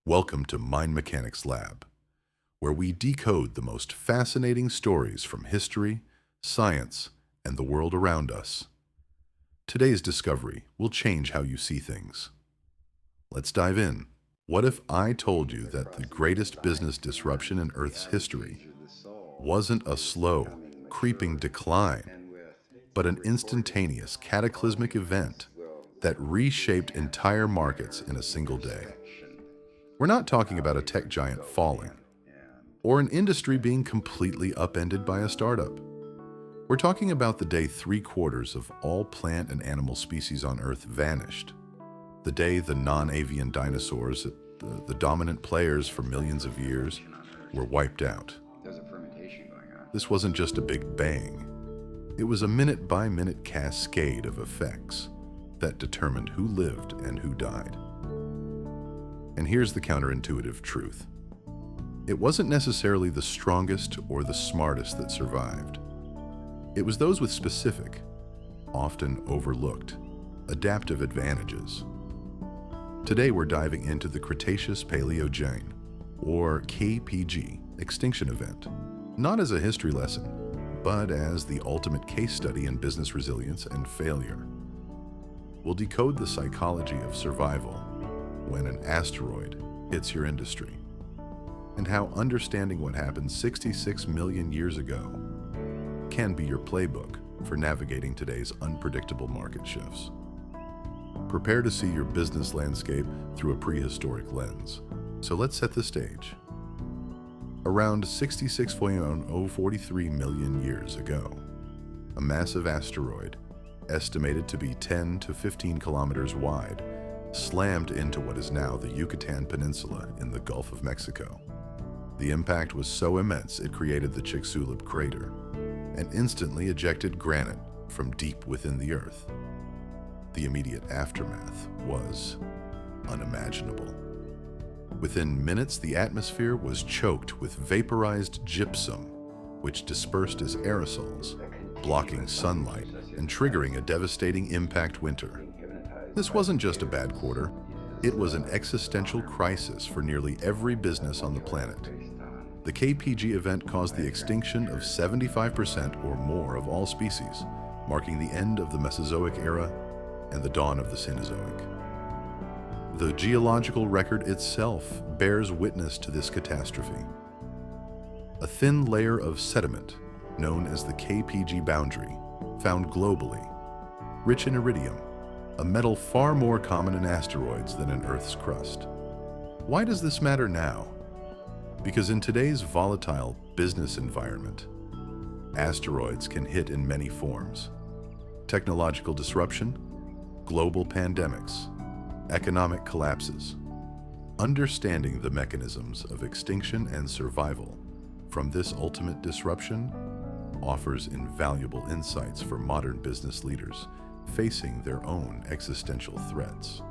Welcome to Mind Mechanics Lab, where we decode the most fascinating stories from history, science, and the world around us. Today's discovery will change how you see things. Let's dive in. What if I told you that the greatest business disruption in Earth's history wasn't a slow, creeping decline, but an instantaneous, cataclysmic event that reshaped entire markets in a single day? We're not talking about a tech giant falling, or an industry being completely upended by a startup. We're talking about the day 3/4 of all plant and animal species on Earth vanished. The day the non-avian dinosaurs, the dominant players for millions of years, were wiped out. This wasn't just a big bang. It was a minute-by-minute cascade of effects that determined who lived and who died. And here's the counterintuitive truth. It wasn't necessarily the strongest or the smartest that survived. It was those with specific, often overlooked, adaptive advantages. Today we're diving into the Cretaceous-Paleogene, or KPG, extinction event, not as a history lesson, but as the ultimate case study in business resilience and failure. We'll decode the psychology of survival when an asteroid hits your industry, and how understanding what happened 66 million years ago can be your playbook for navigating today's unpredictable market shifts. Prepare to see your business landscape through a prehistoric lens. So let's set the stage. Around 66.043 million years ago, a massive asteroid, estimated to be 10 to 15 kilometers wide, slammed into what is now the Yucatan Peninsula in the Gulf of Mexico. The impact was so immense it created the Chicxulub crater and instantly ejected granite from deep within the Earth. The immediate aftermath was unimaginable. Within minutes, the atmosphere was choked with vaporized gypsum, which dispersed as aerosols, blocking sunlight and triggering a devastating impact winter. This wasn't just a bad quarter, it was an existential crisis for nearly every business on the planet. The KPG event caused the extinction of 75% or more of all species, marking the end of the Mesozoic era and the dawn of the Cenozoic. The geological record itself bears witness to this catastrophe. A thin layer of sediment, known as the KPG boundary, found globally, rich in iridium, a metal far more common in asteroids than in Earth's crust. Why does this matter now? Because in today's volatile business environment, asteroids can hit in many forms: technological disruption, global pandemics, economic collapses. Understanding the mechanisms of extinction and survival from this ultimate disruption offers invaluable insights for modern business leaders facing their own existential threats.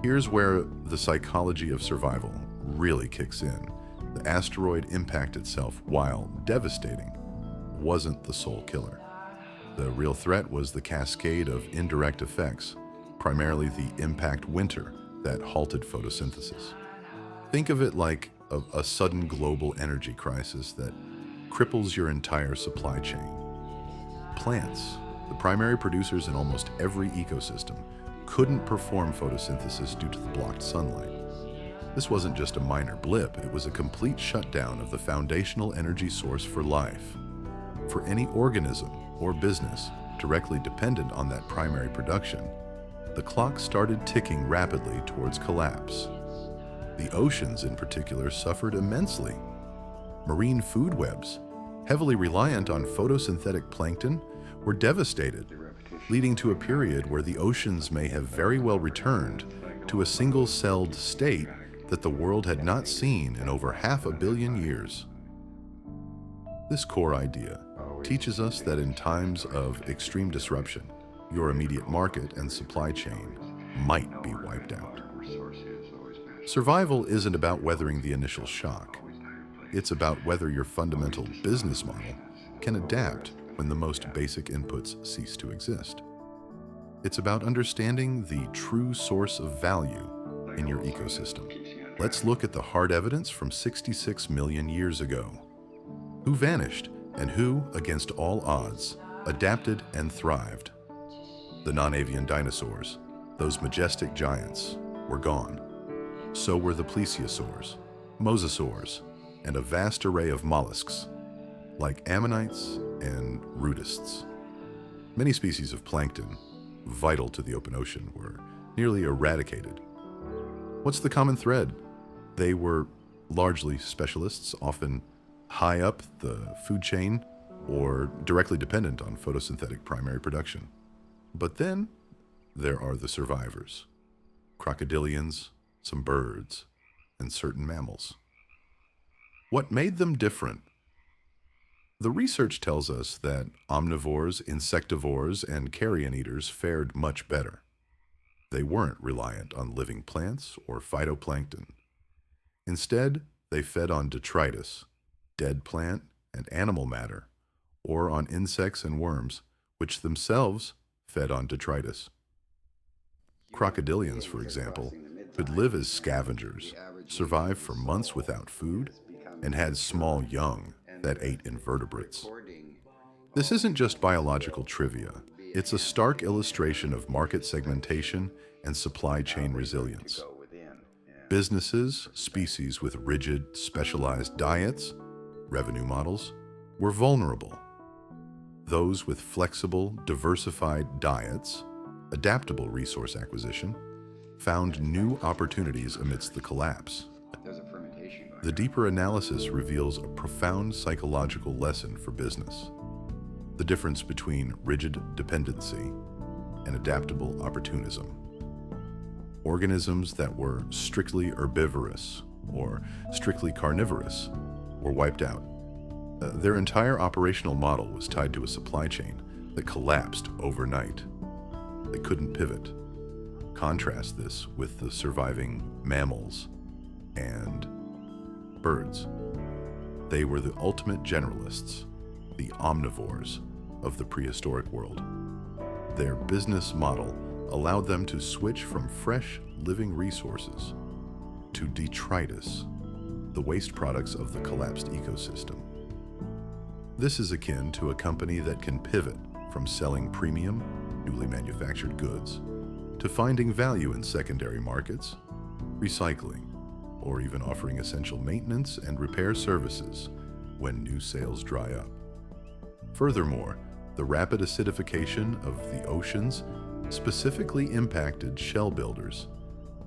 Here's where the psychology of survival really kicks in. The asteroid impact itself, while devastating, wasn't the sole killer. The real threat was the cascade of indirect effects, primarily the impact winter that halted photosynthesis. Think of it like a sudden global energy crisis that cripples your entire supply chain. Plants, the primary producers in almost every ecosystem, couldn't perform photosynthesis due to the blocked sunlight. This wasn't just a minor blip, it was a complete shutdown of the foundational energy source for life. For any organism or business directly dependent on that primary production, the clock started ticking rapidly towards collapse. The oceans in particular suffered immensely. Marine food webs, heavily reliant on photosynthetic plankton, were devastated, leading to a period where the oceans may have very well returned to a single-celled state that the world had not seen in over 500 million years. This core idea teaches us that in times of extreme disruption, your immediate market and supply chain might be wiped out. Survival isn't about weathering the initial shock. It's about whether your fundamental business model can adapt when the most basic inputs cease to exist. It's about understanding the true source of value in your ecosystem. Let's look at the hard evidence from 66 million years ago. Who vanished and who, against all odds, adapted and thrived? The non-avian dinosaurs, those majestic giants, were gone. So were the plesiosaurs, mosasaurs, and a vast array of mollusks, like ammonites and rudists. Many species of plankton, vital to the open ocean, were nearly eradicated. What's the common thread? They were largely specialists, often high up the food chain or directly dependent on photosynthetic primary production. But then there are the survivors: crocodilians, some birds, and certain mammals. What made them different? The research tells us that omnivores, insectivores, and carrion eaters fared much better. They weren't reliant on living plants or phytoplankton. Instead, they fed on detritus, dead plant and animal matter, or on insects and worms, which themselves fed on detritus. Crocodilians, for example, could live as scavengers, survive for months without food, and had small young that ate invertebrates. This isn't just biological trivia. It's a stark illustration of market segmentation and supply chain resilience. Businesses, species with rigid, specialized diets, revenue models, were vulnerable. Those with flexible, diversified diets, adaptable resource acquisition, found new opportunities amidst the collapse. The deeper analysis reveals a profound psychological lesson for business: the difference between rigid dependency and adaptable opportunism. Organisms that were strictly herbivorous or strictly carnivorous were wiped out. Their entire operational model was tied to a supply chain that collapsed overnight. They couldn't pivot. Contrast this with the surviving mammals and birds. They were the ultimate generalists, the omnivores of the prehistoric world. Their business model allowed them to switch from fresh, living resources to detritus, the waste products of the collapsed ecosystem. This is akin to a company that can pivot from selling premium, newly manufactured goods to finding value in secondary markets, recycling, or even offering essential maintenance and repair services when new sales dry up. Furthermore, the rapid acidification of the oceans specifically impacted shell builders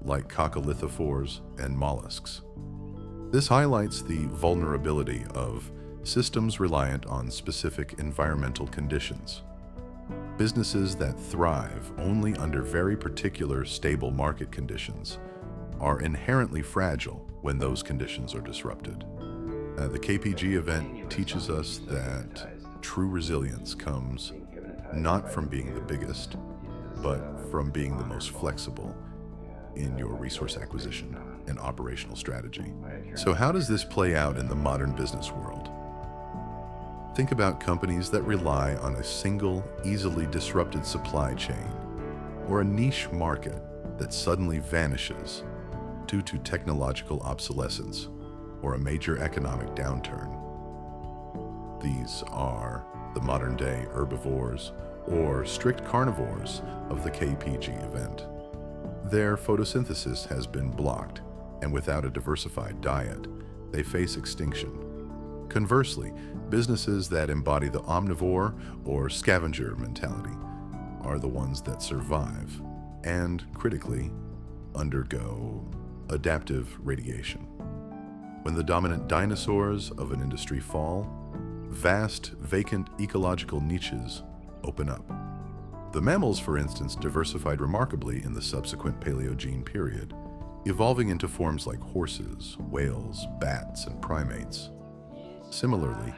like coccolithophores and mollusks. This highlights the vulnerability of systems reliant on specific environmental conditions. Businesses that thrive only under very particular stable market conditions are inherently fragile when those conditions are disrupted. The KPG event teaches us that true resilience comes not from being the biggest, but from being the most flexible in your resource acquisition and operational strategy. So how does this play out in the modern business world? Think about companies that rely on a single, easily disrupted supply chain, or a niche market that suddenly vanishes due to technological obsolescence or a major economic downturn. These are the modern-day herbivores or strict carnivores of the KPG event. Their photosynthesis has been blocked, and without a diversified diet, they face extinction. Conversely, businesses that embody the omnivore or scavenger mentality are the ones that survive and, critically, undergo adaptive radiation. When the dominant dinosaurs of an industry fall, vast, vacant ecological niches open up. The mammals, for instance, diversified remarkably in the subsequent Paleogene period, evolving into forms like horses, whales, bats, and primates. Similarly,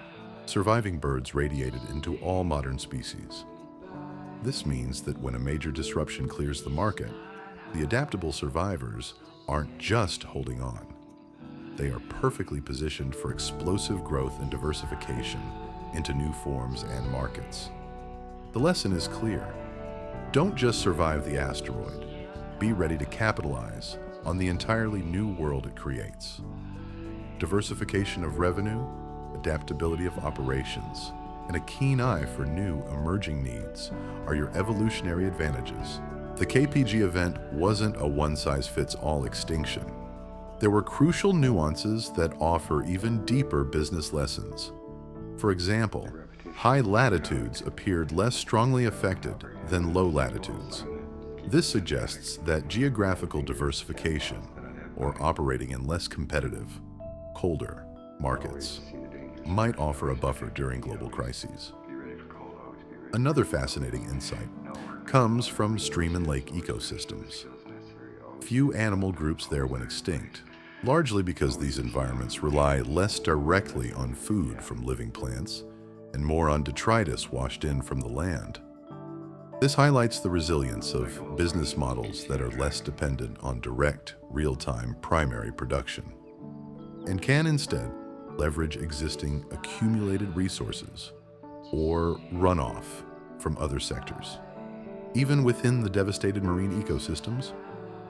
surviving birds radiated into all modern species. This means that when a major disruption clears the market, the adaptable survivors aren't just holding on. They are perfectly positioned for explosive growth and diversification into new forms and markets. The lesson is clear. Don't just survive the asteroid. Be ready to capitalize on the entirely new world it creates. Diversification of revenue, adaptability of operations, and a keen eye for new emerging needs are your evolutionary advantages. The KPG event wasn't a one-size-fits-all extinction. There were crucial nuances that offer even deeper business lessons. For example, high latitudes appeared less strongly affected than low latitudes. This suggests that geographical diversification, or operating in less competitive, colder markets, might offer a buffer during global crises. Another fascinating insight comes from stream and lake ecosystems. Few animal groups there went extinct, largely because these environments rely less directly on food from living plants and more on detritus washed in from the land. This highlights the resilience of business models that are less dependent on direct, real-time primary production, and can instead leverage existing accumulated resources or runoff from other sectors. Even within the devastated marine ecosystems,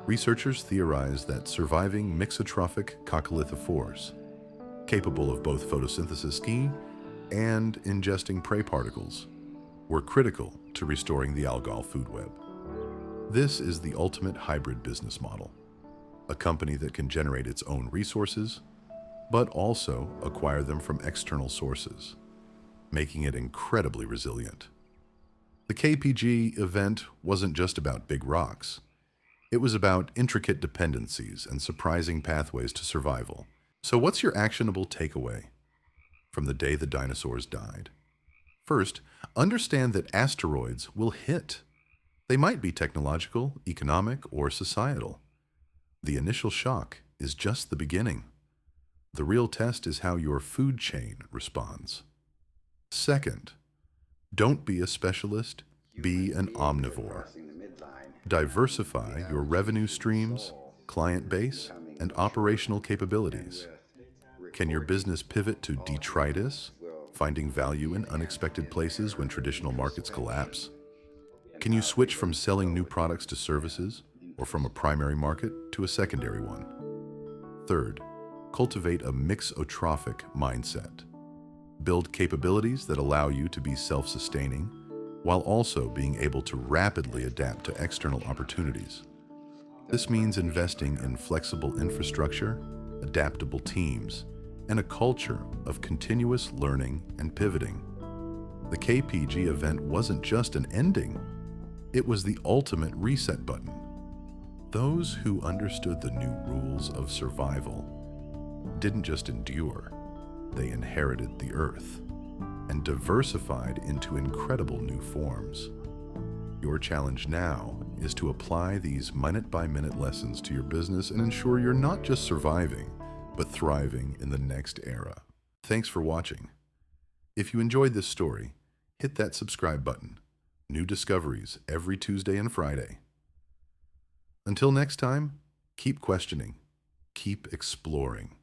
researchers theorize that surviving mixotrophic coccolithophores, capable of both photosynthesis and ingesting prey particles, were critical to restoring the algal food web. This is the ultimate hybrid business model, a company that can generate its own resources, but also acquire them from external sources, making it incredibly resilient. The KPG event wasn't just about big rocks. It was about intricate dependencies and surprising pathways to survival. So what's your actionable takeaway from the day the dinosaurs died? First, understand that asteroids will hit. They might be technological, economic, or societal. The initial shock is just the beginning. The real test is how your food chain responds. Second, don't be a specialist, be an omnivore. Diversify your revenue streams, client base, and operational capabilities. Can your business pivot to detritus, finding value in unexpected places when traditional markets collapse? Can you switch from selling new products to services, or from a primary market to a secondary one? Third, cultivate a mixotrophic mindset. Build capabilities that allow you to be self-sustaining, while also being able to rapidly adapt to external opportunities. This means investing in flexible infrastructure, adaptable teams, and a culture of continuous learning and pivoting. The KPG event wasn't just an ending, it was the ultimate reset button. Those who understood the new rules of survival didn't just endure, they inherited the Earth and diversified into incredible new forms. Your challenge now is to apply these minute-by-minute lessons to your business and ensure you're not just surviving, but thriving in the next era. Thanks for watching. If you enjoyed this story, hit that subscribe button. New discoveries every Tuesday and Friday. Until next time, keep questioning, keep exploring.